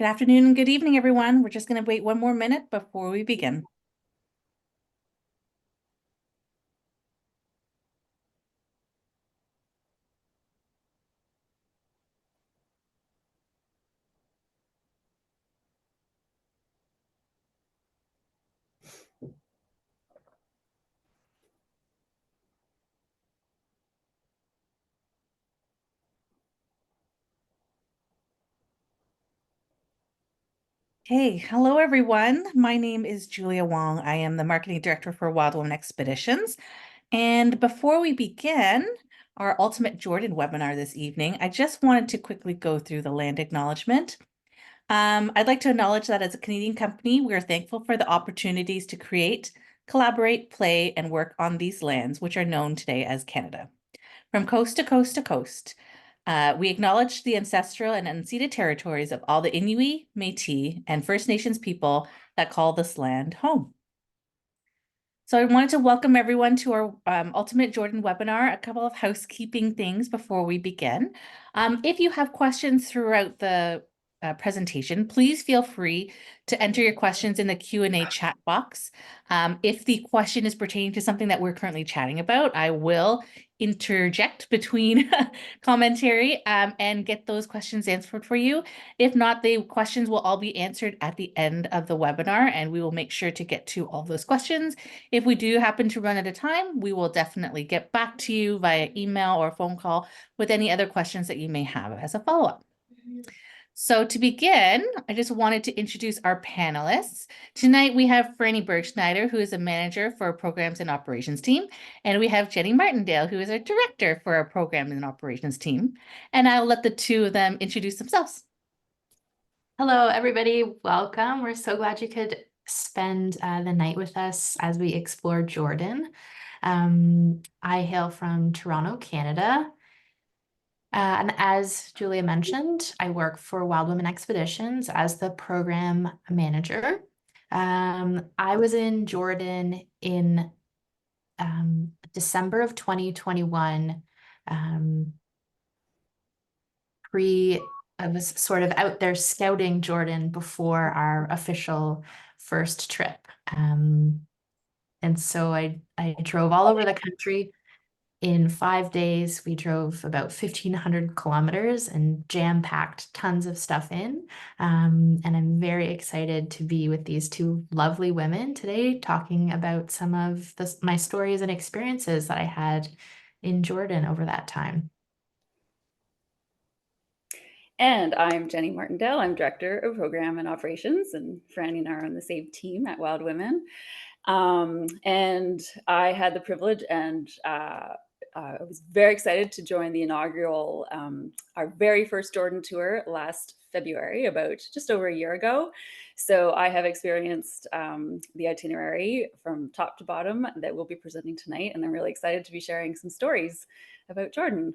Good afternoon and good evening, everyone. We're just going to wait one more minute before we begin. Hey, hello, everyone. My name is Julia Wong. I am the Marketing Director for Wadi Rum Expeditions. And before we begin our Ultimate Jordan webinar this evening, I just wanted to quickly go through the land acknowledgement. I'd like to acknowledge that as a Canadian company, we are thankful for the opportunities to create, collaborate, play, and work on these lands, which are known today as Canada. From coast to coast to coast, we acknowledge the ancestral and unceded territories of all the Inuit, Métis, and First Nations people that call this land home. So I wanted to welcome everyone to our Ultimate Jordan webinar. A couple of housekeeping things before we begin. If you have questions throughout the presentation, please feel free to enter your questions in the Q&A chat box. If the question is pertaining to something that we're currently chatting about, I will interject between commentary and get those questions answered for you. If not, the questions will all be answered at the end of the webinar, and we will make sure to get to all those questions. If we do happen to run out of time, we will definitely get back to you via email or phone call with any other questions that you may have as a follow-up. So to begin, I just wanted to introduce our panelists. Tonight we have Franny Bergschneider, who is a manager for our programs and operations team. And we have Jenny Martindale, who is our director for our program and operations team. And I'll let the two of them introduce themselves. Hello, everybody. Welcome. We're so glad you could spend the night with us as we explore Jordan. I hail from Toronto, Canada. And as Julia mentioned, I work for Wild Women Expeditions as the program manager. I was in Jordan in December of 2021. I was sort of out there scouting Jordan before our official first trip. And so I drove all over the country. In 5 days, we drove about 1,500 kilometers and jam-packed tons of stuff in. And I'm very excited to be with these two lovely women today talking about some of my stories and experiences that I had in Jordan over that time. And I'm Jenny Martindale. I'm Director of Program and Operations, and Franny and I are on the same team at Wild Women. And I had the privilege and I was very excited to join the inaugural, our very first Jordan tour last February, about just over a year ago. So I have experienced the itinerary from top to bottom that we'll be presenting tonight, and I'm really excited to be sharing some stories about Jordan.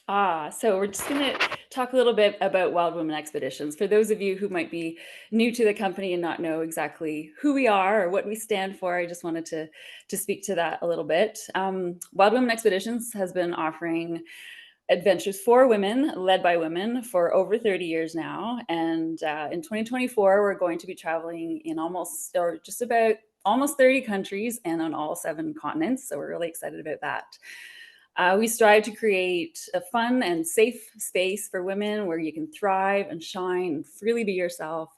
So we're just going to talk a little bit about Wild Women Expeditions. For those of you who might be new to the company and not know exactly who we are or what we stand for, I just wanted to speak to that a little bit. Wild Women Expeditions has been offering adventures for women, led by women, for over 30 years now. And in 2024, we're going to be traveling in almost 30 countries and on all 7 continents. So we're really excited about that. We strive to create a fun and safe space for women where you can thrive and shine and freely be yourself.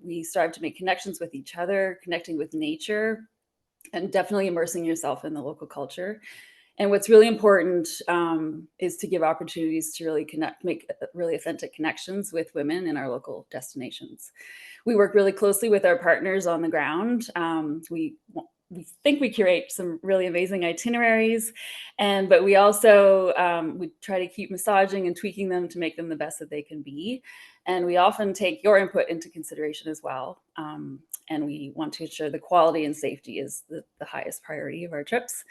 We strive to make connections with each other, connecting with nature, and definitely immersing yourself in the local culture. And what's really important is to give opportunities to really make really authentic connections with women in our local destinations. We work really closely with our partners on the ground. We think we curate some really amazing itineraries, but we also we try to keep massaging and tweaking them to make them the best that they can be. And we often take your input into consideration as well. And we want to ensure the quality and safety is the highest priority of our trips.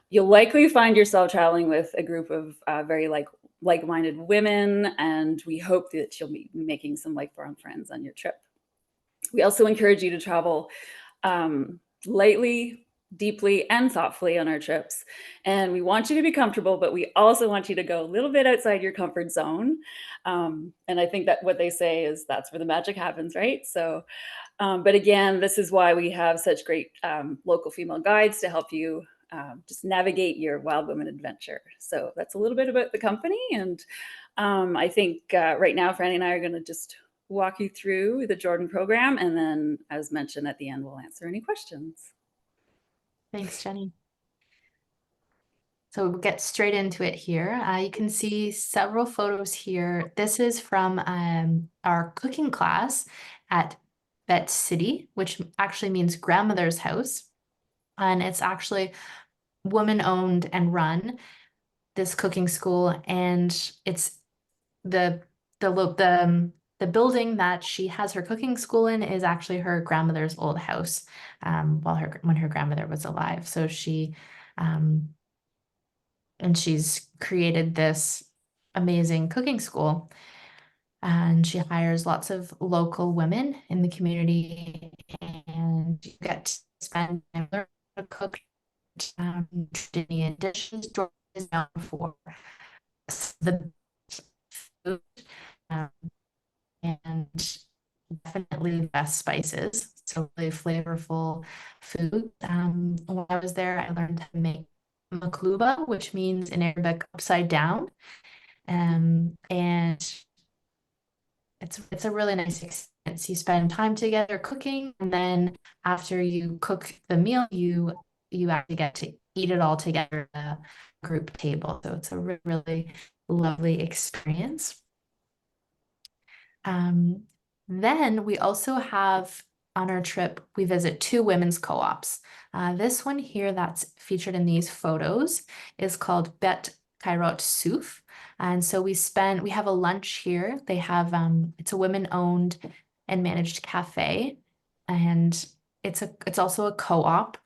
You'll likely find yourself traveling with a group of very like-minded women, and we hope that you'll be making some lifelong friends on your trip. We also encourage you to travel lightly, deeply and thoughtfully on our trips. And we want you to be comfortable, but we also want you to go a little bit outside your comfort zone. And I think that what they say is that's where the magic happens, right? So, but again, this is why we have such great local female guides to help you just navigate your wild women adventure. So that's a little bit about the company. And I think right now, Franny and I are going to just walk you through the Jordan program. And then, as mentioned at the end, we'll answer any questions. Thanks, Jenny. So we'll get straight into it here. You can see several photos here. This is from our cooking class at Bet City, which actually means grandmother's house. And it's actually woman owned and run, this cooking school. And it's the building that she has her cooking school in is actually her grandmother's old house when her grandmother was alive. So she's created this amazing cooking school, and she hires lots of local women in the community, and you get to spend time learning how to cook Indian dishes. Jordan is known for the food, um, and definitely the best spices. So really flavorful food. When I was there, I learned how to make makluba, which means in Arabic upside down. And it's a really nice experience. You spend time together cooking, and then after you cook the meal, you actually get to eat it all together at a group table. So it's a really lovely experience. Then we also have on our trip, we visit 2 women's co-ops. This one here that's featured in these photos is called Bet Kairot Souf. And so we have a lunch here. They have, it's a women-owned and managed cafe. And it's also a co-op,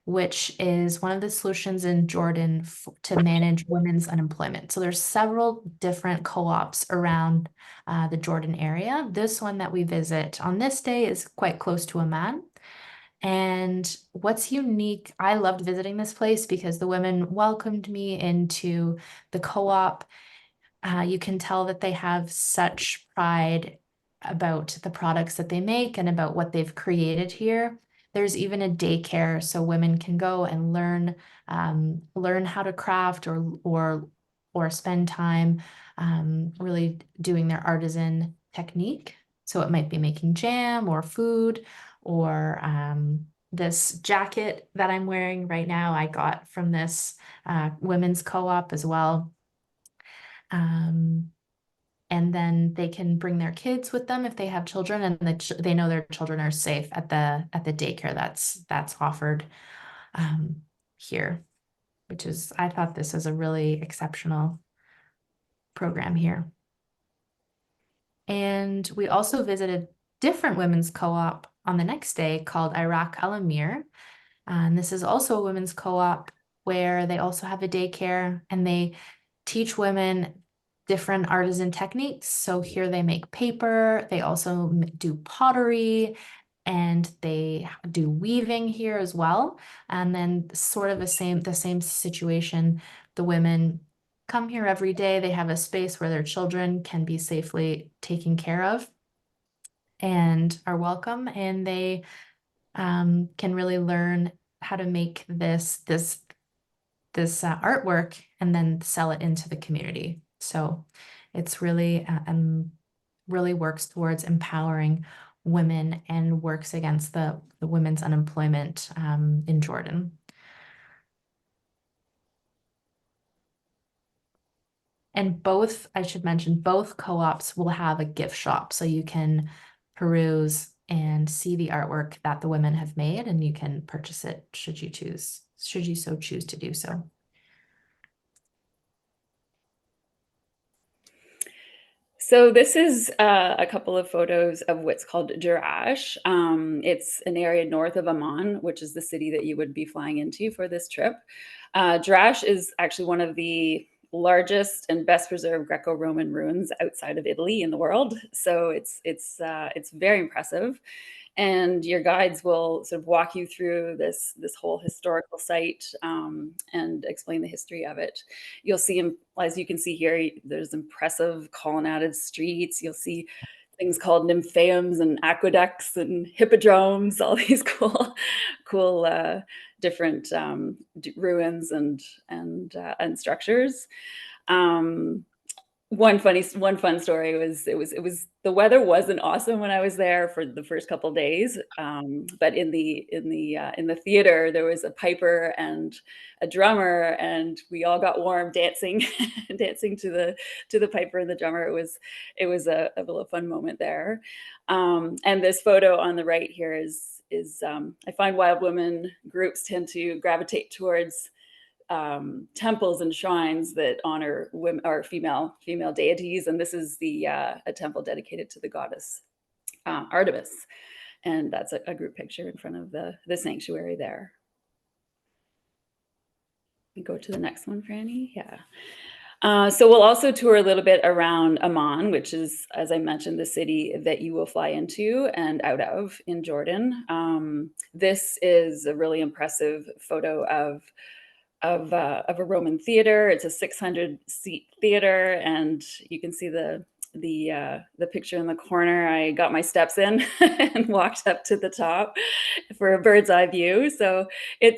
which is one of the solutions in Jordan to manage women's unemployment. So there's several different co-ops around the Jordan area. This one that we visit on this day is quite close to Amman. And what's unique, I loved visiting this place because the women welcomed me into the co-op. You can tell that they have such pride about the products that they make and about what they've created here. There's even a daycare so women can go and learn how to craft or spend time really doing their artisan technique. So it might be making jam or food, or this jacket that I'm wearing right now, I got from this women's co-op as well. And then they can bring their kids with them if they have children, and they know their children are safe at the daycare that's offered here, which is, I thought this was a really exceptional program here. And we also visited different women's co-op on the next day called Iraq Al Amir. And this is also a women's co-op where they also have a daycare, and they teach women different artisan techniques. So here they make paper, they also do pottery, and they do weaving here as well. And then sort of the same situation, the women come here every day. They have a space where their children can be safely taken care of and are welcome, and they can really learn how to make this artwork and then sell it into the community. So it's really really works towards empowering women and works against the women's unemployment in Jordan. And I should mention, both co-ops will have a gift shop, so you can peruse and see the artwork that the women have made, and you can purchase it should you so choose to do so. So this is a couple of photos of what's called Jerash. It's an area north of Amman, which is the city that you would be flying into for this trip. Jerash is actually one of the largest and best preserved Greco-Roman ruins outside of Italy in the world. So it's very impressive. and your guides will sort of walk you through this whole historical site, and explain the history of it. You'll see, as you can see here, there's impressive colonnaded streets. You'll see things called nymphaeums and aqueducts and hippodromes, all these cool different ruins and structures. Um, one fun story was it was the weather wasn't awesome when I was there for the first couple of days, but in the theater there was a piper and a drummer, and we all got warm dancing dancing to the piper and the drummer. It was a little fun moment there. And this photo on the right here is I find wild women groups tend to gravitate towards temples and shrines that honor women or female deities, and this is a temple dedicated to the goddess Artemis, and that's a group picture in front of the sanctuary there. We go to the next one, Franny. Yeah. So we'll also tour a little bit around Amman, which is, as I mentioned, the city that you will fly into and out of in Jordan. This is a really impressive photo of a Roman theater. It's a 600-seat theater, and you can see the picture in the corner. I got my steps in and walked up to the top for a bird's eye view. So I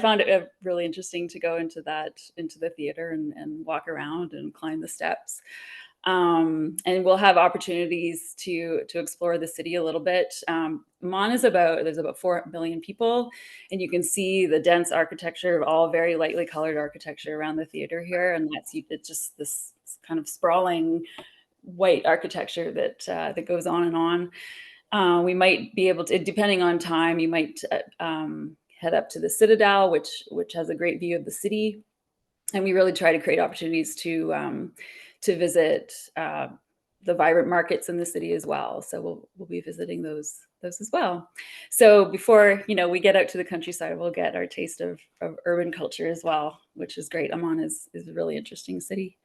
found it really interesting to go into the theater and walk around and climb the steps. And we'll have opportunities to explore the city a little bit. Amman there's about 4 million people, and you can see the dense architecture of all very lightly colored architecture around the theater here, and it's just this kind of sprawling white architecture that goes on and on. We might be able to, depending on time, you might head up to the Citadel, which has a great view of the city, and we really try to create opportunities to visit the vibrant markets in the city as well. So we'll be visiting those as well. So before we get out to the countryside, we'll get our taste of urban culture as well, which is great. Amman is a really interesting city.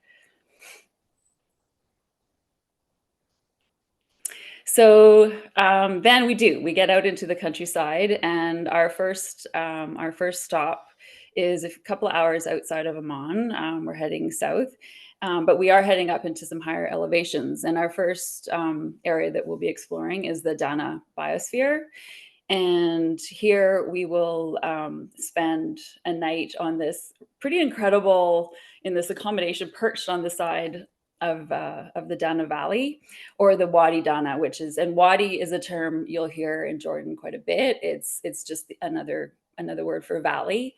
So then we get out into the countryside, and our first stop is a couple of hours outside of Amman. We're heading south, but we are heading up into some higher elevations. And our first area that we'll be exploring is the Dana Biosphere. And here we will spend a night on this pretty incredible, in this accommodation perched on the side of the Dana Valley, or the Wadi Dana, and Wadi is a term you'll hear in Jordan quite a bit. It's just another word for valley.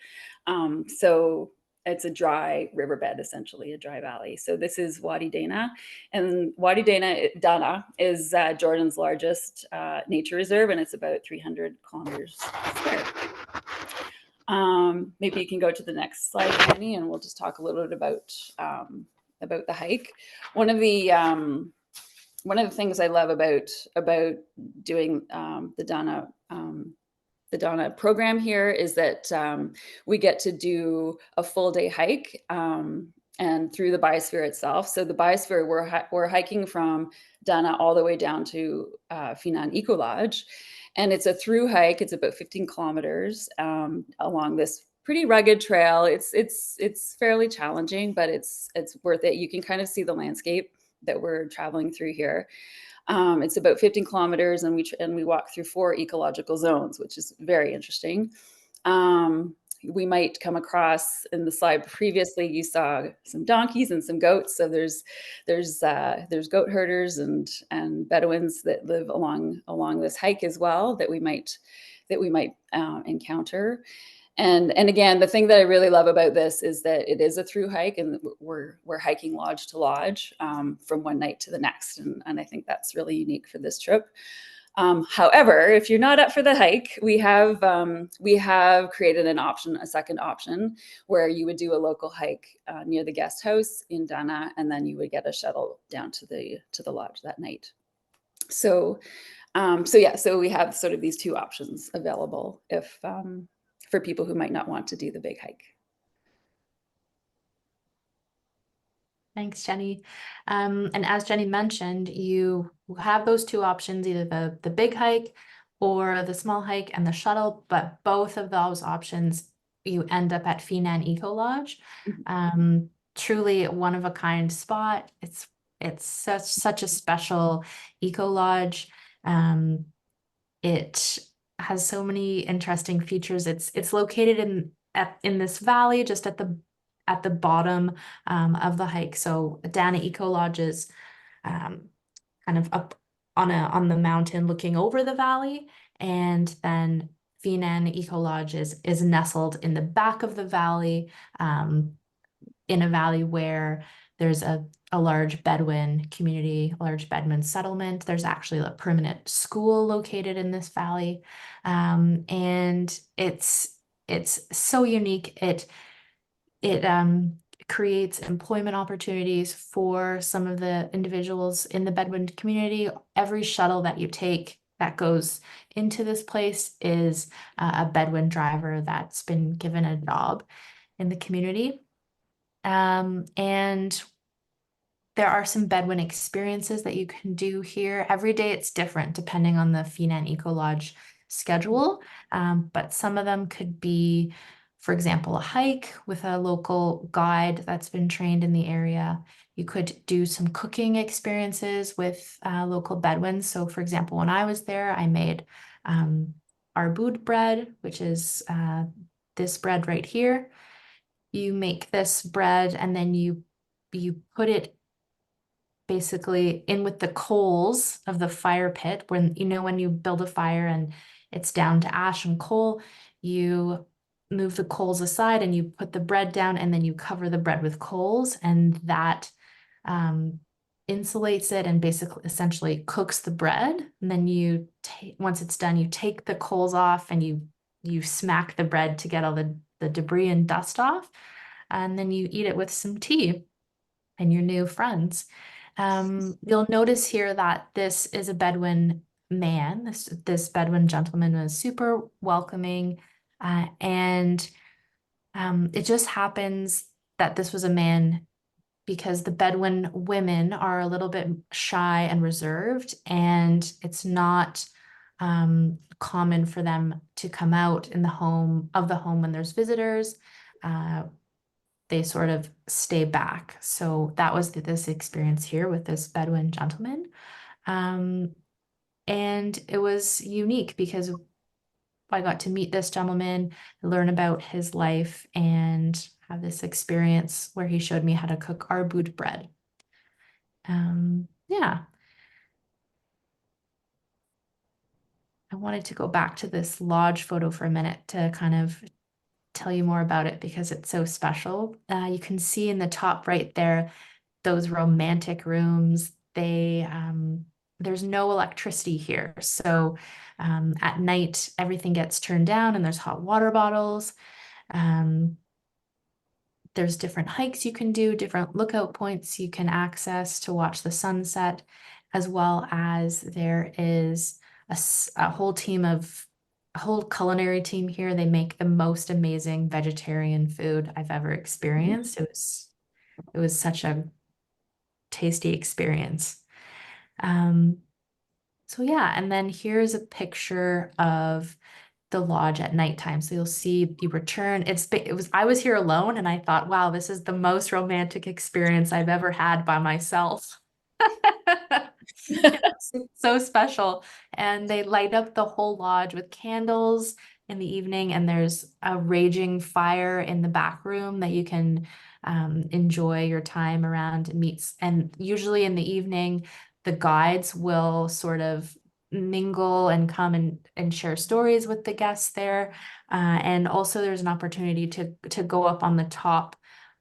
So it's a dry riverbed, essentially a dry valley. So this is Wadi Dana, and Wadi Dana is Jordan's largest nature reserve, and it's about 300 kilometers square. Maybe you can go to the next slide, Annie, and we'll just talk a little bit about the hike. One of the things I love about doing the Dana program here is that we get to do a full day hike and through the Biosphere itself. So the Biosphere, we're hiking from Dana all the way down to Fenan Ecolodge, and it's a through hike. It's about 15 kilometers along this pretty rugged trail. It's fairly challenging, but it's worth it. You can kind of see the landscape that we're traveling through here. It's about 15 kilometers, and we walk through 4 ecological zones, which is very interesting. We might come across, in the slide previously, you saw some donkeys and some goats. So there's goat herders and Bedouins that live along this hike as well that we might encounter. And again, the thing that I really love about this is that it is a through hike, and we're hiking lodge to lodge from one night to the next. And I think that's really unique for this trip. However, if you're not up for the hike, we have created a second option, where you would do a local hike near the guest house in Dana, and then you would get a shuttle down to the lodge that night. So we have sort of these two options available for people who might not want to do the big hike. Thanks, Jenny. And as Jenny mentioned, you have those two options, either the big hike or the small hike and the shuttle, but both of those options, you end up at Fenan Ecolodge. Truly one of a kind spot. It's such a special eco lodge. It has so many interesting features. It's located in this valley, just at the bottom of the hike. So Dana Eco Lodge is kind of up on the mountain looking over the valley, and then Fenan Eco Lodge is nestled in the back of the valley, in a valley where there's a large Bedouin community, a large Bedouin settlement. There's actually a permanent school located in this valley. And it's so unique. It creates employment opportunities for some of the individuals in the Bedouin community. Every shuttle that you take that goes into this place is a Bedouin driver that's been given a job in the community. And there are some Bedouin experiences that you can do here. Every day it's different depending on the Fenan Eco Lodge schedule. But some of them could be, for example, a hike with a local guide that's been trained in the area. You could do some cooking experiences with local Bedouins. So for example, when I was there, I made arboud bread, which is this bread right here. You make this bread and then you put it basically in with the coals of the fire pit. When you build a fire and it's down to ash and coal, you move the coals aside and you put the bread down, and then you cover the bread with coals, and that insulates it and basically essentially cooks the bread. And then once it's done, you take the coals off and you smack the bread to get all the debris and dust off, and then you eat it with some tea and your new friends. You'll notice here that this is a Bedouin man. This Bedouin gentleman was super welcoming, and it just happens that this was a man because the Bedouin women are a little bit shy and reserved, and it's not common for them to come out in the home when there's visitors. They sort of stay back. So that was this experience here with this Bedouin gentleman. And it was unique because I got to meet this gentleman, learn about his life, and have this experience where he showed me how to cook arboud bread. Yeah. I wanted to go back to this lodge photo for a minute to kind of tell you more about it because it's so special. You can see in the top right there, those romantic rooms. There's no electricity here. So at night, everything gets turned down and there's hot water bottles. There's different hikes you can do, different lookout points you can access to watch the sunset, as well as there is a whole culinary team here. They make the most amazing vegetarian food I've ever experienced. It was such a tasty experience. So yeah, and then here's a picture of the lodge at nighttime. So you'll see you return. I was here alone and I thought, wow, this is the most romantic experience I've ever had by myself. It's so special. And they light up the whole lodge with candles in the evening, and there's a raging fire in the back room that you can enjoy your time around meets. And usually in the evening, the guides will sort of mingle and come and share stories with the guests there. And also there's an opportunity to go up on the top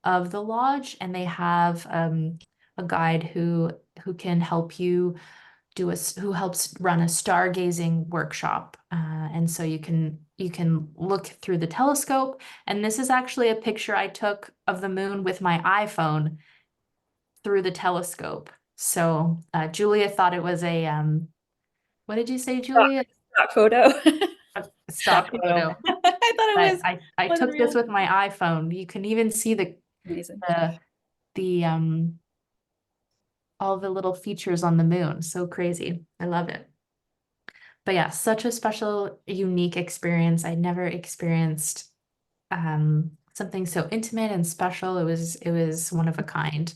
of the lodge, and they have a guide who can help you who helps run a stargazing workshop. And so you can look through the telescope. And this is actually a picture I took of the moon with my iPhone through the telescope. So Julia thought it was a what did you say, Julia? Stock photo. Stock photo. I thought it was I took this with my iPhone. You can even see Amazing. the all the little features on the moon. So crazy. I love it. But yeah, such a special, unique experience. I never experienced something so intimate and special. It was one of a kind.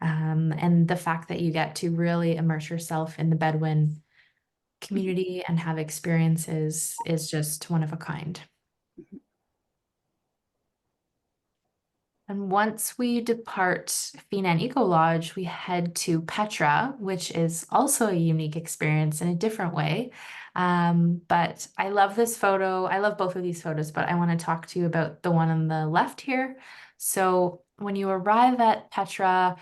And the fact that you get to really immerse yourself in the Bedouin community and have experiences is just one of a kind. And once we depart Fenan Ecolodge, we head to Petra, which is also a unique experience in a different way. But I love this photo. I love both of these photos, but I want to talk to you about the one on the left here. So when you arrive at Petra,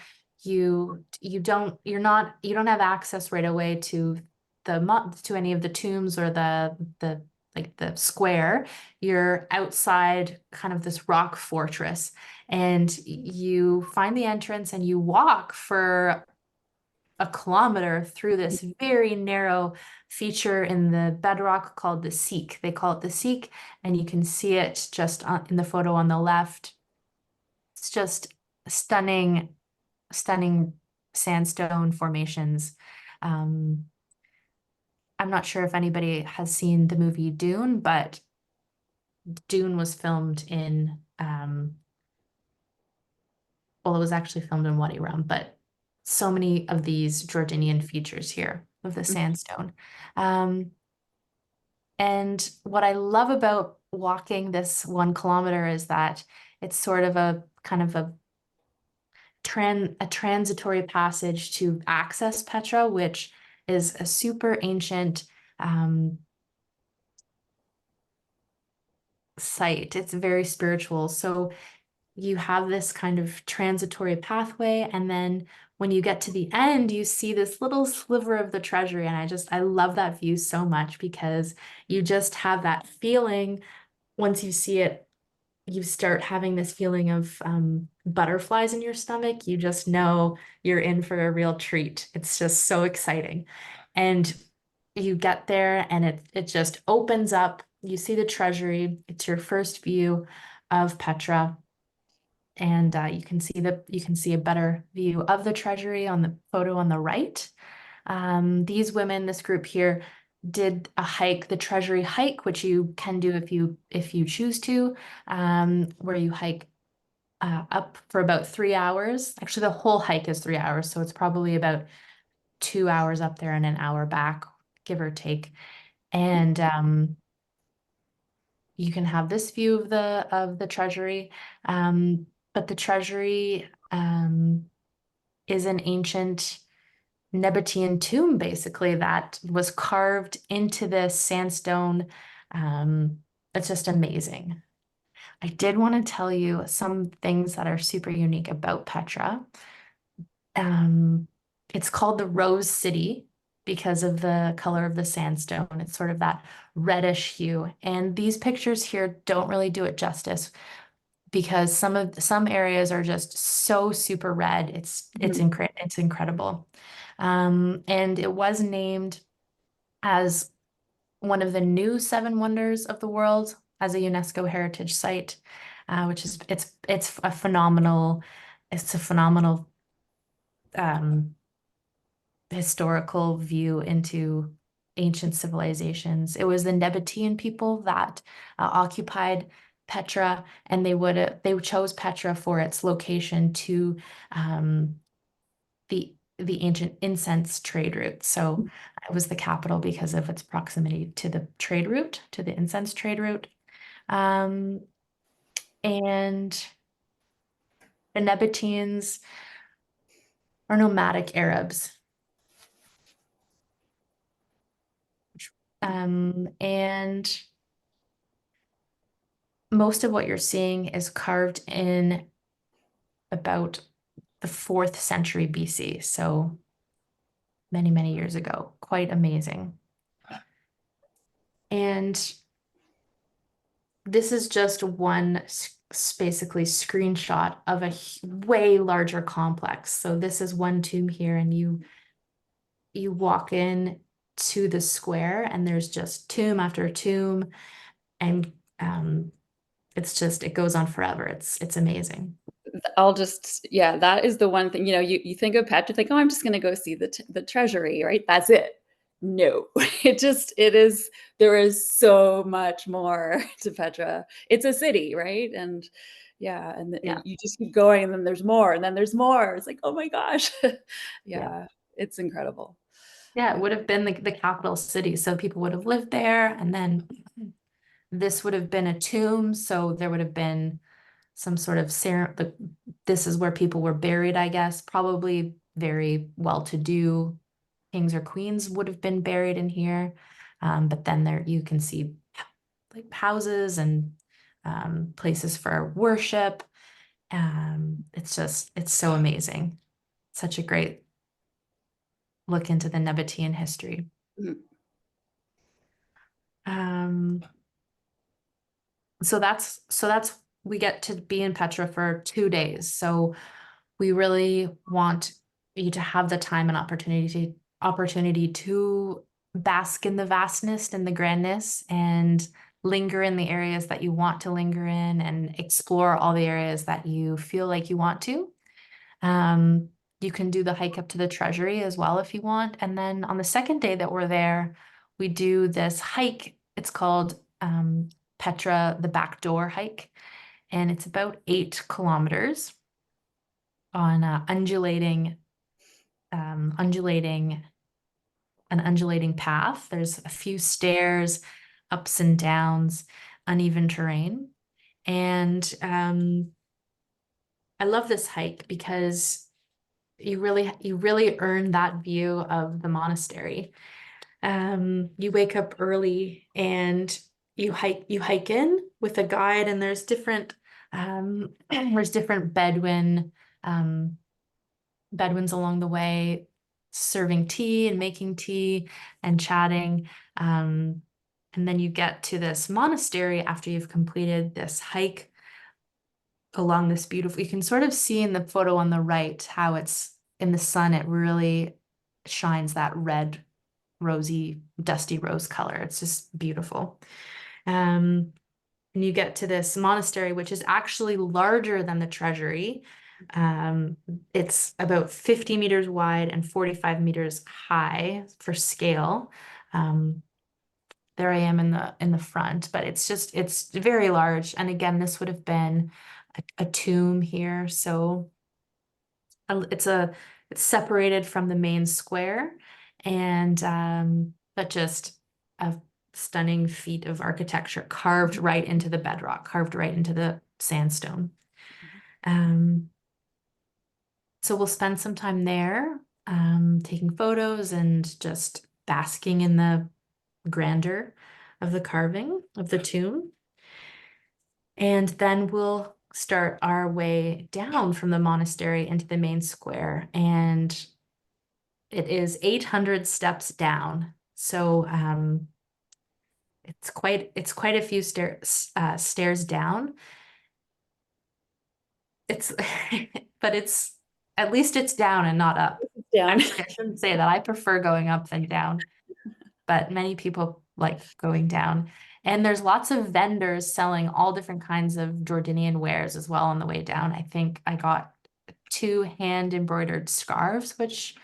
you don't have access right away to any of the tombs or the like the square. You're outside kind of this rock fortress, and you find the entrance and you walk for a kilometer through this very narrow feature in the bedrock called the Seek. They call it the Seek, and you can see it just in the photo on the left. It's just stunning, stunning sandstone formations. I'm not sure if anybody has seen the movie Dune, but Dune was filmed in well, it was actually filmed in Wadi Rum, but so many of these Jordanian features here of the sandstone. And what I love about walking this 1 kilometer is that it's sort of a kind of a transitory passage to access Petra, which is a super ancient site. It's very spiritual. So you have this kind of transitory pathway, and then when you get to the end, you see this little sliver of the treasury. And I love that view so much, because you just have that feeling. Once you see it, you start having this feeling of butterflies in your stomach. You just know you're in for a real treat. It's just so exciting. And you get there and it just opens up. You see the treasury. It's your first view of Petra. And you can see a better view of the treasury on the photo on the right. These women, this group here, did a hike, the treasury hike, which you can do if you choose to, where you hike up for about 3 hours. Actually, the whole hike is 3 hours, so it's probably about 2 hours up there and an hour back, give or take. And you can have this view of the treasury. But the treasury is an ancient Nabatean tomb, basically, that was carved into this sandstone. It's just amazing. I did want to tell you some things that are super unique about Petra. It's called the Rose City because of the color of the sandstone. It's sort of that reddish hue. And these pictures here don't really do it justice, because some areas are just so super red. It's incredible. And it was named as one of the new 7 wonders of the world as a UNESCO heritage site, which is it's a phenomenal historical view into ancient civilizations. It was the Nabatean people that occupied Petra, and they chose Petra for its location to the ancient incense trade route. So it was the capital because of its proximity to the trade route, to the incense trade route. And the Nabateans are nomadic Arabs. And most of what you're seeing is carved in about the 4th century BC. So many, many years ago. Quite amazing. And this is just one basically screenshot of a way larger complex. So this is one tomb here, and you walk in to the square, and there's just tomb after tomb, and it goes on forever. It's amazing. yeah, that is the one thing, you think of Petra, think, oh, I'm just going to go see the treasury, right? That's it. No, there is so much more to Petra. It's a city, right? And yeah, and Yeah. you just keep going, and then there's more, and then there's more. It's like, oh my gosh. Yeah, it's incredible. Yeah, it would have been the capital city. So people would have lived there, and then this would have been a tomb. So there would have been some sort of this is where people were buried, I guess. Probably very well-to-do kings or queens would have been buried in here. But then there you can see like houses and places for worship. It's so amazing. Such a great look into the Nabatean history. Mhm. So that's we get to be in Petra for 2 days. So we really want you to have the time and opportunity to bask in the vastness and the grandness and linger in the areas that you want to linger in and explore all the areas that you feel like you want to. You can do the hike up to the treasury as well if you want. And then on the second day that we're there, we do this hike. It's called Petra, the Backdoor Hike. And it's about 8 kilometers on an undulating path. There's a few stairs, ups and downs, uneven terrain. And I love this hike because you really earn that view of the monastery. You wake up early and you hike in with a guide, and there's different Bedouins along the way, serving tea and making tea and chatting. And then you get to this monastery after you've completed this hike along this beautiful, you can sort of see in the photo on the right how it's in the sun, it really shines that red, rosy, dusty rose color. It's just beautiful. And you get to this monastery, which is actually larger than the treasury. It's about 50 meters wide and 45 meters high for scale. There I am in the front, but it's very large. And again, this would have been a tomb here. So it's separated from the main square, and but just a stunning feat of architecture carved right into the bedrock, carved right into the sandstone. So we'll spend some time there, taking photos and just basking in the grandeur of the carving of the tomb. And then we'll start our way down from the monastery into the main square. And it is 800 steps down. So it's quite a few stairs down. It's but it's at least it's down and not up. Yeah. Actually, I shouldn't say that. I prefer going up than down, but many people like going down. And there's lots of vendors selling all different kinds of Jordanian wares as well on the way down. I think I got 2 hand embroidered scarves, which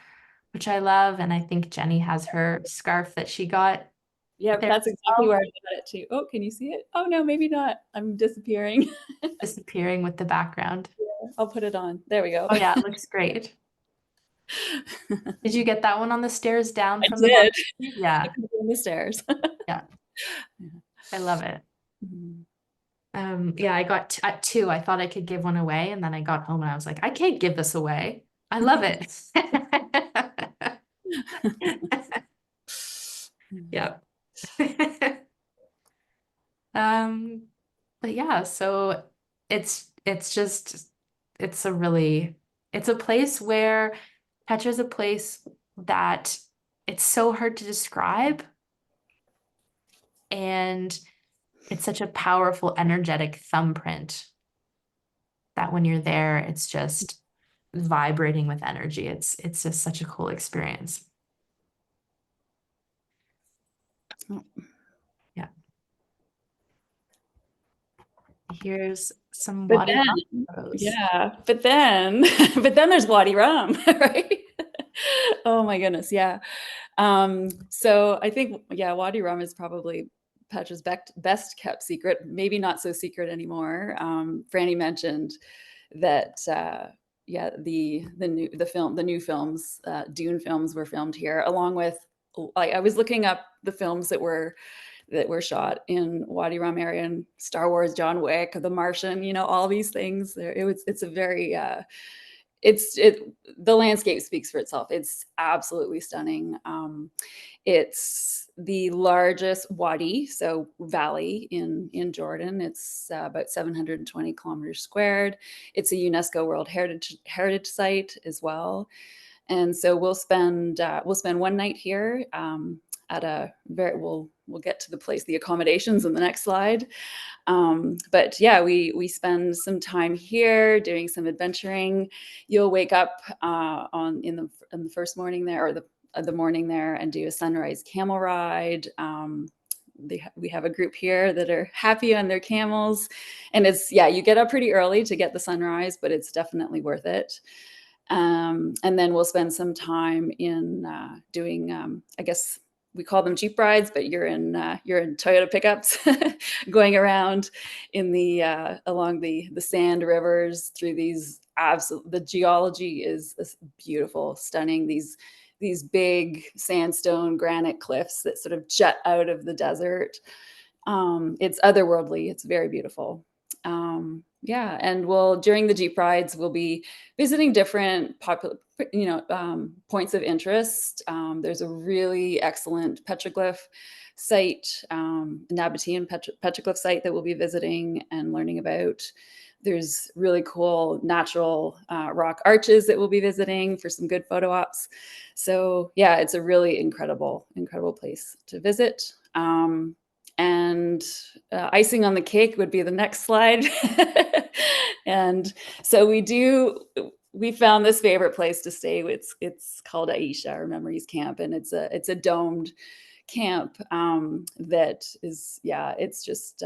I love. And I think Jenny has her scarf that she got. Yeah, there that's as exactly well, where I got it too. Oh, can you see it? Oh no, maybe not. I'm disappearing. disappearing with the background. I'll put it on. There we go. Oh yeah, it looks great. Did you get that one on the stairs down I from the did. monastery? I Yeah, could go on the stairs. yeah, I love it. Mhm. Yeah, I got at 2. I thought I could give one away, and then I got home and I was like, I can't give this away. I love it. Yeah. But yeah, so it's just it's a place where Petra's a place that it's so hard to describe, and it's such a powerful, energetic thumbprint that when you're there, it's just vibrating with energy. It's just such a cool experience. Oh. Yeah. Here's some But Wadi Rum then, photos. yeah, but then, but then there's Wadi Rum, right? Oh my goodness, yeah. So I think, yeah, Wadi Rum is probably Petra's best kept secret, maybe not so secret anymore. Franny mentioned that, yeah, the new films, Dune films were filmed here, along with, I was looking up the films that were shot in Wadi Rum area, and Star Wars, John Wick, The Martian, all these things. It's a very the landscape speaks for itself. It's absolutely stunning. It's the largest wadi, so valley in Jordan. It's about 720 kilometers squared. It's a UNESCO World Heritage Site as well. And so we'll spend one night here, at a very we'll get to the accommodations in the next slide. But yeah, we spend some time here doing some adventuring. You'll wake up in the first morning there, or the morning there, and do a sunrise camel ride. We have a group here that are happy on their camels, and you get up pretty early to get the sunrise, but it's definitely worth it. And then we'll spend some time in doing, I guess we call them Jeep rides, but you're in Toyota pickups, going around in along the sand rivers through these the geology is beautiful, stunning. These big sandstone granite cliffs that sort of jut out of the desert. It's otherworldly. It's very beautiful. Yeah, and during the Jeep rides, we'll be visiting different points of interest. There's a really excellent petroglyph site, Nabatean petroglyph site that we'll be visiting and learning about. There's really cool natural rock arches that we'll be visiting for some good photo ops. So yeah, it's a really incredible place to visit. And icing on the cake would be the next slide. And so we found this favorite place to stay. It's called Aisha, or Memories Camp, and it's a domed camp that is, yeah, it's just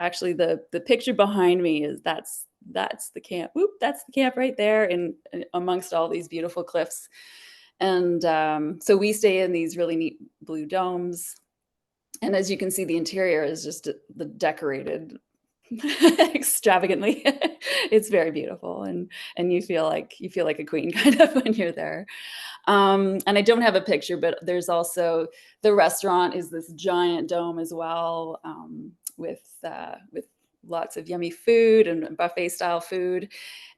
actually the picture behind me is that's the camp. Whoop, that's the camp right there, in amongst all these beautiful cliffs. And so we stay in these really neat blue domes. And as you can see, the interior is just the decorated extravagantly. It's very beautiful, and you feel like a queen kind of when you're there. And I don't have a picture, but there's also the restaurant is this giant dome as well, with lots of yummy food and buffet style food.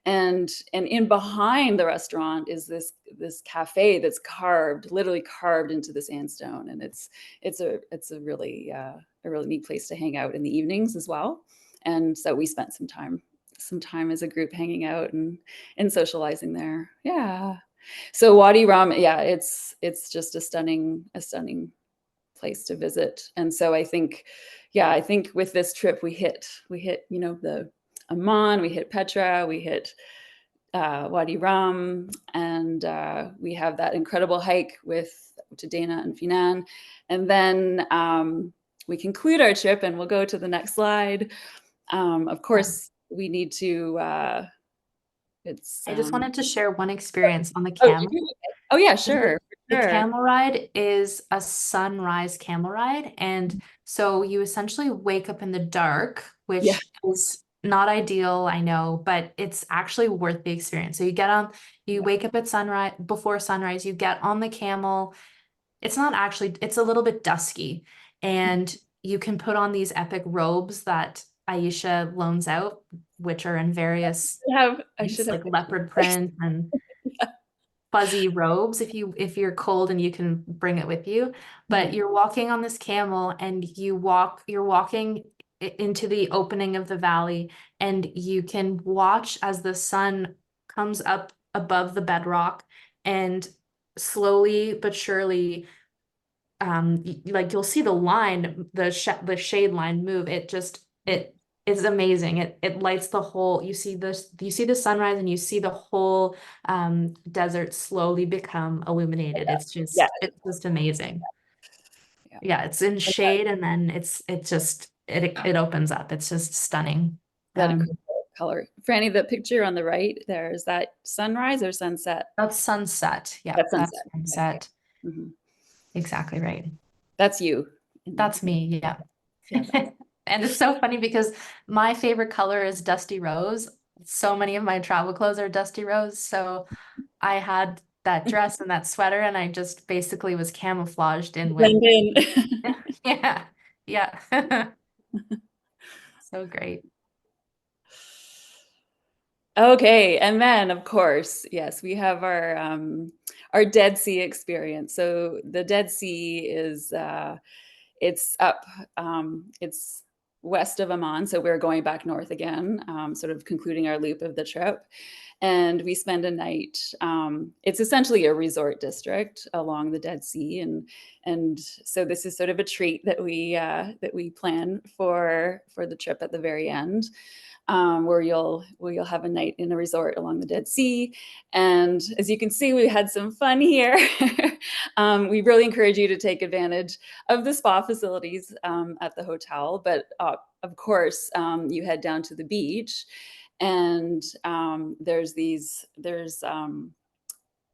And in behind the restaurant is this cafe that's literally carved into the sandstone, and it's a really neat place to hang out in the evenings as well. And so we spent some time as a group hanging out and socializing there. Yeah. So Wadi Rum, yeah, it's just a stunning place to visit. And so I think with this trip we hit the Amman, we hit Petra, we hit Wadi Rum, and we have that incredible hike to Dana and Fenan. And then we conclude our trip, and we'll go to the next slide. Of course, we need to. I just wanted to share one experience on the Oh, camel. oh yeah, The, sure. the Sure. camel ride is a sunrise camel ride. And so you essentially wake up in the dark, which Yeah. is not ideal, I know, but it's actually worth the experience. So you wake up at sunrise, before sunrise, you get on the camel. It's a little bit dusky, and you can put on these epic robes that Aisha loans out, which are in various I should have like leopard print and fuzzy robes if you're cold and you can bring it with you. But you're walking on this camel, and you're walking into the opening of the valley, and you can watch as the sun comes up above the bedrock, and slowly but surely, like you'll see the line, the shade line move. It is amazing. It lights the whole, you see the sunrise, and you see the whole desert slowly become illuminated. Yeah. It's Yeah. just amazing. Yeah. Yeah, it's in shade, and then it opens up. It's just stunning. That incredible color. Franny, the picture on the right there, is that sunrise or sunset? That's sunset. Yeah, That's that's sunset. sunset. Mhm. Exactly right. That's you. That's me, yeah. Yeah, And it's so funny because my favorite color is dusty rose. So many of my travel clothes are dusty rose. So I had that dress and that sweater, and I just basically was camouflaged in with, blend in. yeah, yeah. So great. Okay, and then of course, yes, we have our Dead Sea experience. So the Dead Sea is it's up it's west of Amman, so we're going back north again, sort of concluding our loop of the trip. And we spend a night. It's essentially a resort district along the Dead Sea, and so this is sort of a treat that we plan for the trip at the very end, where you'll have a night in a resort along the Dead Sea. And as you can see, we had some fun here. We really encourage you to take advantage of the spa facilities at the hotel, but of course, you head down to the beach, and there's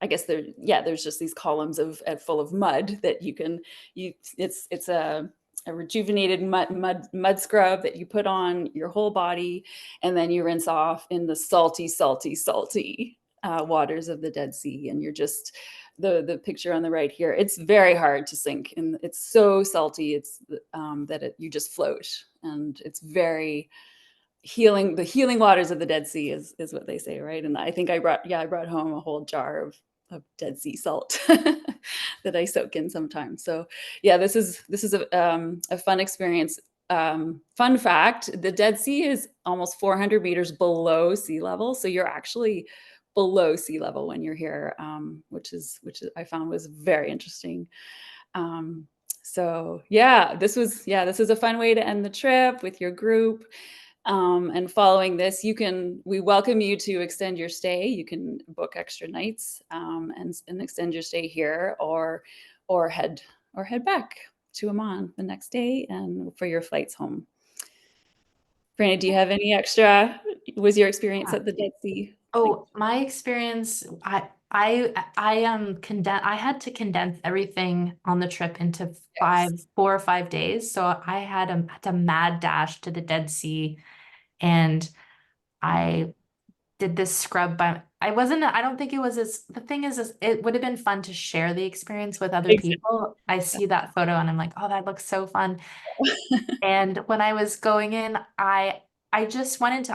I guess there's just these columns of full of mud that it's a rejuvenated mud scrub that you put on your whole body, and then you rinse off in the salty waters of the Dead Sea. And you're just the picture on the right here. It's very hard to sink, and it's so salty. It's you just float, and it's very healing. The healing waters of the Dead Sea is what they say, right? And I think I brought home a whole jar of Dead Sea salt that I soak in sometimes. So yeah, this is a fun experience. Fun fact: the Dead Sea is almost 400 meters below sea level, so you're actually below sea level when you're here, which I found was very interesting. Um, so this is a fun way to end the trip with your group. And following this, we welcome you to extend your stay. You can book extra nights, and extend your stay here, or head back to Amman the next day and for your flights home. Franny, do you have any extra? Was your experience Yeah. at the Dead Sea? Oh, my experience, I had to condense everything on the trip into Yes. 4 or 5 days. So I had a mad dash to the Dead Sea, and I did this scrub I don't think it was the thing is it would have been fun to share the experience with other Exactly. people. I see that photo and I'm like, oh, that looks so fun. And when I was going in, I just went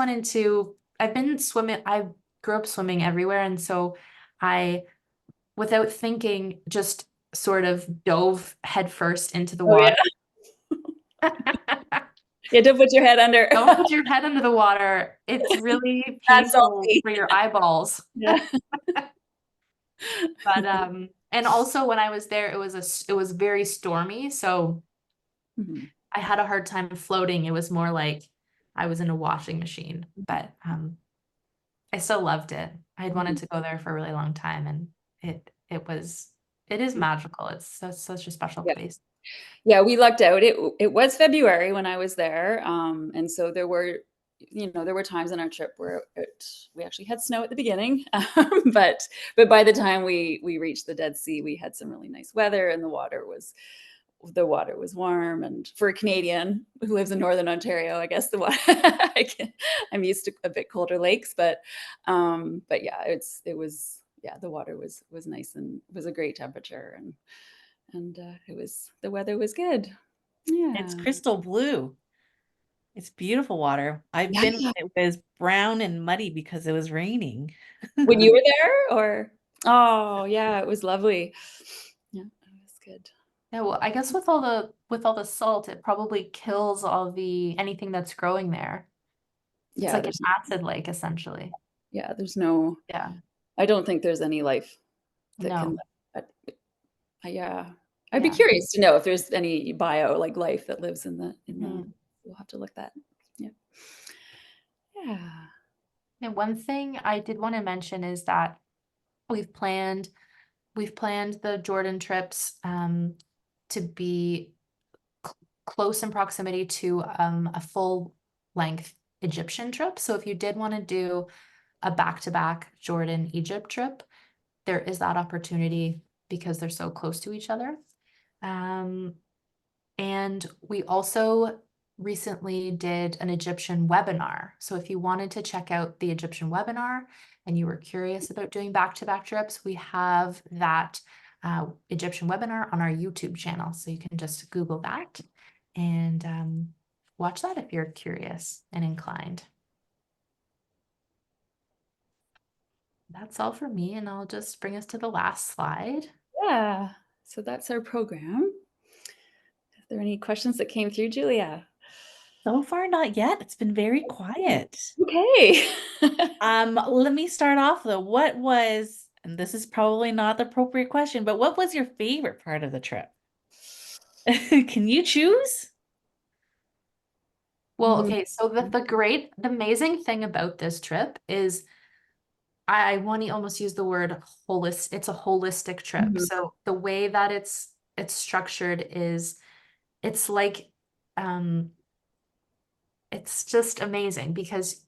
into I've been swimming, I grew up swimming everywhere, and so I, without thinking, just sort of dove headfirst into the Oh yeah, water. you had to put your head under. Don't put your head under the water. It's really That's painful salty. for your eyeballs. Yeah. But and also when I was there, it was very stormy, so Mhm. I had a hard time floating. It was more like I was in a washing machine, but I still loved it. I had wanted Mhm. to go there for a really long time, and it is magical. It's such a special Yeah. place. Yeah, we lucked out. It was February when I was there, and so there were times on our trip where we actually had snow at the beginning, but by the time we reached the Dead Sea, we had some really nice weather, and the water was warm. And for a Canadian who lives in Northern Ontario, I guess the water I'm used to a bit colder lakes, but yeah, the water was nice, and it was a great temperature, and the weather was good. It's Yeah. crystal blue. It's beautiful water. I've been Yeah. when it was brown and muddy because it was raining. When you were there, or oh yeah, it was lovely. Yeah, it was good. Yeah, well, I guess with all the salt, it probably kills anything that's growing there. It's Yeah, like an acid lake, essentially. there's no. Yeah. I don't think there's any life that can. No. Uh, yeah, I'd be Yeah. curious to know if there's any like life that lives in the. Mhm. We'll have to look that. Yeah. Yeah. And one thing I did want to mention is that we've planned we've planned the Jordan trips to be close in proximity to a full length Egyptian trip. So if you did want to do a back-to-back Jordan Egypt trip, there is that opportunity because they're so close to each other. And we also recently did an Egyptian webinar. So if you wanted to check out the Egyptian webinar and you were curious about doing back-to-back trips, we have that Egyptian webinar on our YouTube channel. So you can just Google that and watch that if you're curious and inclined. That's all for me, and I'll just bring us to the last slide. Yeah, so that's our program. Are there any questions that came through, Julia? So far, not yet. It's been very quiet. Okay. Let me start off though. What was, and this is probably not the appropriate question, but what was your favorite part of the trip? Can you choose? Well, okay, so the amazing thing about this trip is I want to almost use the word holistic. It's a holistic trip. Mhm. So the way that it's structured is it's like it's just amazing because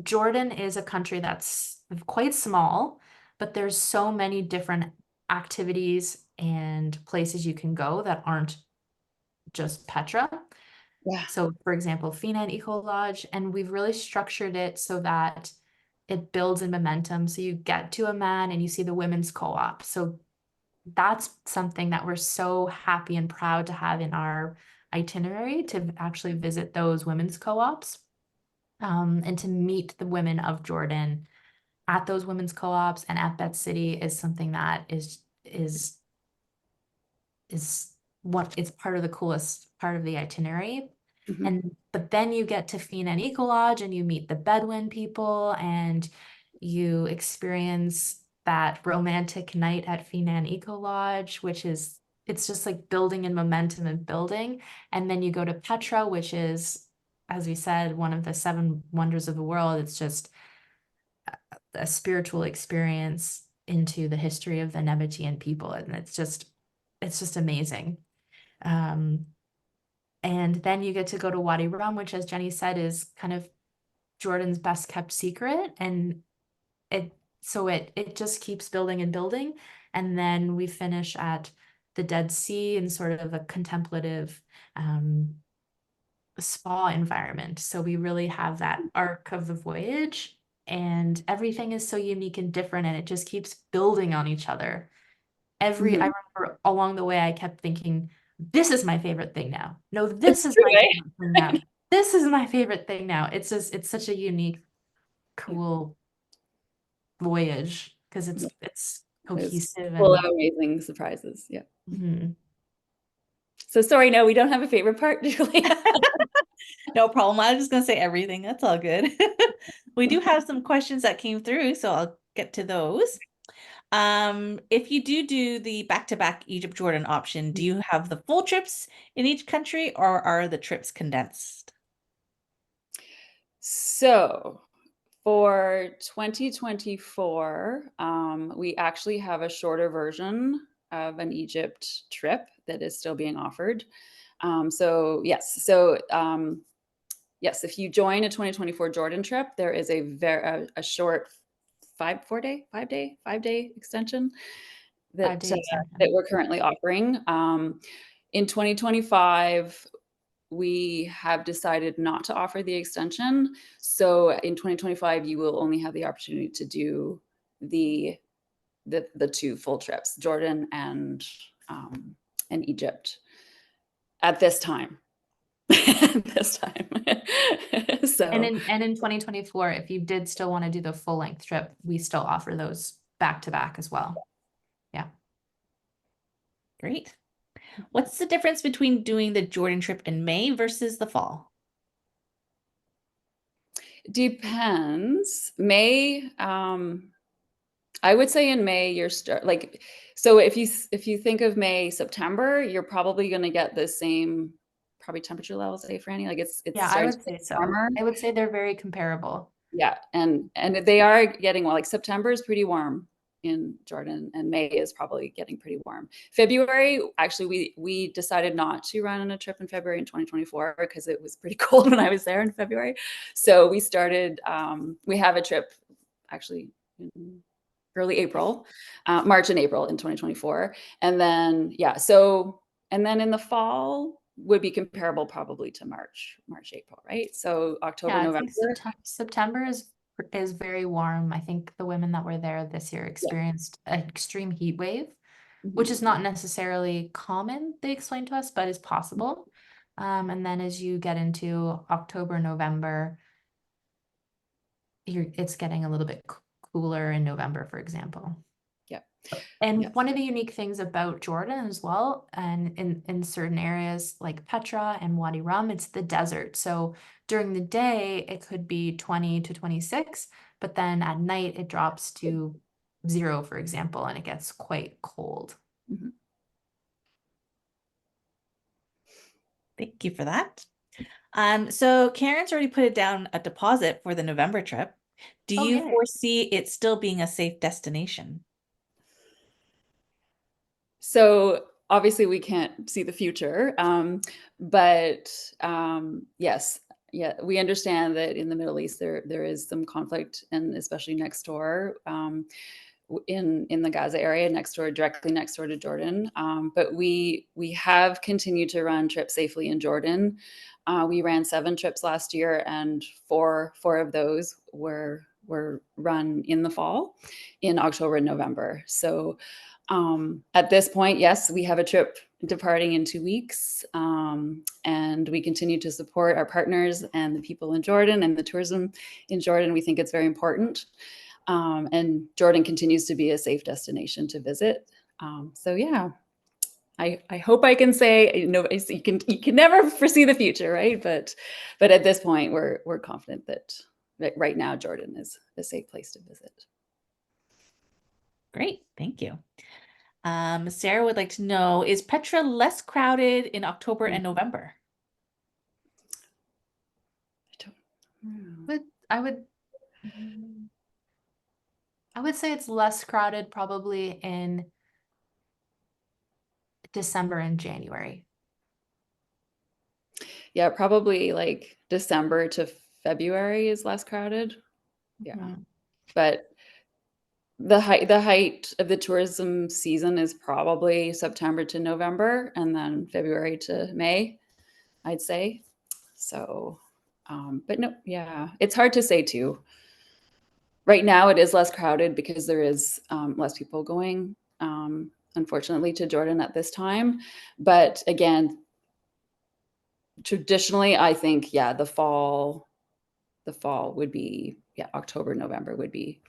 Jordan is a country that's quite small, but there's so many different activities and places you can go that aren't just Petra. Yeah. So, for example, Fenan Ecolodge, and we've really structured it so that it builds in momentum. So you get to Amman and you see the women's co-op. So that's something that we're so happy and proud to have in our itinerary, to actually visit those women's co-ops, and to meet the women of Jordan at those women's co-ops and at Bet City is something that is what it's part of the coolest part of the itinerary. Mhm. But then you get to Fenan Ecolodge and you meet the Bedouin people and you experience that romantic night at Fenan Ecolodge, which is it's just like building in momentum and building. And then you go to Petra, which is, as we said, one of the seven wonders of the world. It's just a spiritual experience into the history of the Nabatean people, and it's just amazing. Um, and then you get to go to Wadi Rum, which, as Jenny said, is kind of Jordan's best kept secret. And it just keeps building and building. And then we finish at the Dead Sea in sort of a contemplative spa environment. So we really have that arc of the voyage, and everything is so unique and different, and it just keeps building on each other. I Mhm. remember along the way, I kept thinking, this is my favorite thing now. No, It's this is true, my eh? favorite thing now. This is my favorite thing now. It's such a unique, Yeah. cool voyage because Yeah. it's It's cohesive full of and amazing surprises. Yeah. mhm. So sorry, no, we don't have a favorite part, Julia. No problem. I was just gonna say everything. That's all good. We do have some questions that came through, so I'll get to those. If you do the back-to-back Egypt Jordan option, do you have the full trips in each country or are the trips condensed? So for 2024, we actually have a shorter version of an Egypt trip that is still being offered. Yes, if you join a 2024 Jordan trip, there is a short 5 day extension 5 day that extension. we're currently offering. In 2025, we have decided not to offer the extension. So in 2025, you will only have the opportunity to do the the two full trips, Jordan and Egypt, at this time. This time. And So in 2024, if you did still want to do the full length trip, we still offer those back to back as well. Yeah. Great. What's the difference between doing the Jordan trip in May versus the fall? depends. May, I would say in May you're so if you think of May, September, you're probably going to get the same probably temperature levels, Franny. Like it's Yeah, I starting to would get say so. warmer. I would say they're very comparable. Yeah, and they are getting well. Like September is pretty warm. in Jordan, and May is probably getting pretty warm. February, actually, we decided not to run on a trip in February in 2024 because it was pretty cold when I was there in February. So we started, we have a trip actually in early April, March and April in 2024. And then, yeah, so, and then in the fall would be comparable probably to March, April, right? So October, Yeah, I November. think September is very warm. I think the women that were there this year experienced an extreme heat wave, which is not necessarily common, they explained to us, but is possible. And then as you get into October, November, it's getting a little bit cooler in November, for example. Yeah. And Yeah. one of the unique things about Jordan as well, and in certain areas like Petra and Wadi Rum, it's the desert. So during the day, it could be 20 to 26, but then at night it drops to 0, for example, and it gets quite cold. Mhm. Thank you for that. So Karen's already put it down a deposit for the November trip. Do you Okay. foresee it still being a safe destination? So obviously we can't see the future, but yes, yeah, we understand that in the Middle East there is some conflict, and especially next door, in the Gaza area, directly next door to Jordan. But we have continued to run trips safely in Jordan. We ran 7 trips last year, and four of those were run in the fall, in October and November. So at this point, yes, we have a trip departing in 2 weeks, and we continue to support our partners and the people in Jordan and the tourism in Jordan. We think it's very important. And Jordan continues to be a safe destination to visit. So yeah, I hope I can say, you can never foresee the future, right? But at this point, we're confident that right now Jordan is a safe place to visit. Great, thank you. Sarah would like to know, is Petra less crowded in October and November? I would say it's less crowded probably in December and January. Yeah, probably like December to February is less crowded. Yeah. But the height of the tourism season is probably September to November, and then February to May, I'd say. So, but no, yeah, it's hard to say too. Right now, it is less crowded because there is less people going, unfortunately, to Jordan at this time. But again, traditionally, I think, yeah, the fall would be, yeah, October, November would be.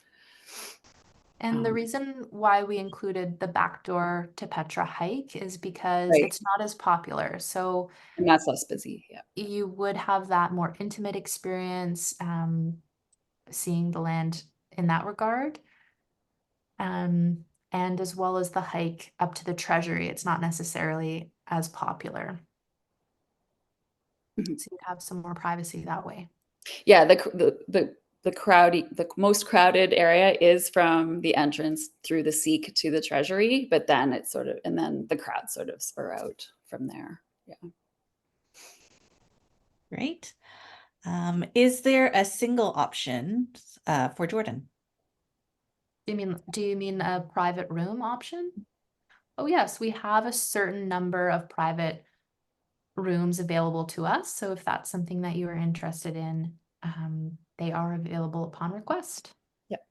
And the reason why we included the Backdoor to Petra hike is because Right. it's not as popular. So And that's less busy. Yeah. you would have that more intimate experience, seeing the land in that regard. And as well as the hike up to the treasury, it's not necessarily as popular. Mhm. So you'd have some more privacy that way. Yeah, the most crowded area is from the entrance through the Seek to the treasury, but then it's sort of, and then the crowd sort of spur out from there. Yeah. Great. Is there a single option for Jordan? Do you mean a private room option? Oh yes, we have a certain number of private rooms available to us. So if that's something that you are interested in, they are available upon request. Yep.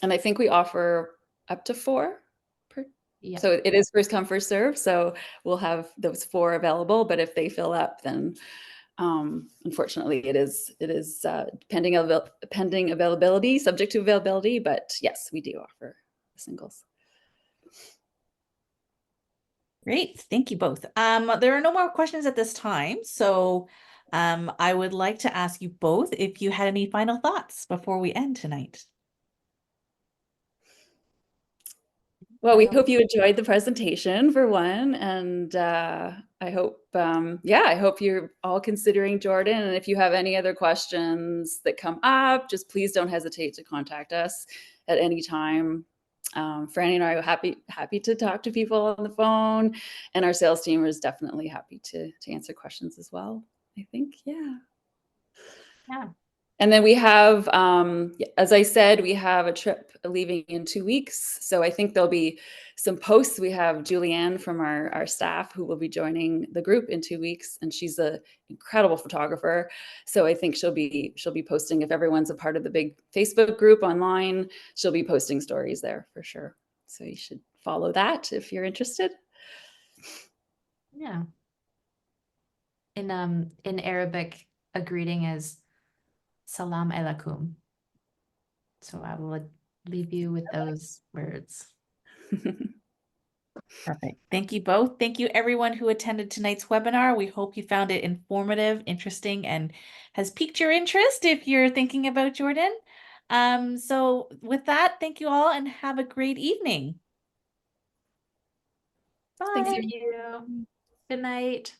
And I think we offer up to 4 per. Yeah. So it is first come, first serve. So we'll have those 4 available, but if they fill up, then unfortunately it is pending availability, subject to availability. But yes, we do offer singles. Great, thank you both. There are no more questions at this time, so I would like to ask you both if you had any final thoughts before we end tonight. Well, we hope you enjoyed the presentation for one, and I hope, I hope you're all considering Jordan. And if you have any other questions that come up, just please don't hesitate to contact us at any time. Franny and I are happy to talk to people on the phone, and our sales team is definitely happy to answer questions as well. I think, yeah. Yeah. And then we have, as I said, we have a trip leaving in 2 weeks. So I think there'll be some posts. We have Julianne from our staff who will be joining the group in 2 weeks, and she's an incredible photographer. So I think she'll be posting, if everyone's a part of the big Facebook group online, she'll be posting stories there for sure. So you should follow that if you're interested. Yeah. In Arabic, a greeting is Salam alaikum. So I will leave you with those words. Perfect. Thank you both. Thank you everyone who attended tonight's webinar. We hope you found it informative, interesting, and has piqued your interest if you're thinking about Jordan. So with that, thank you all and have a great evening. Bye. Thanks. Thank you. Good night.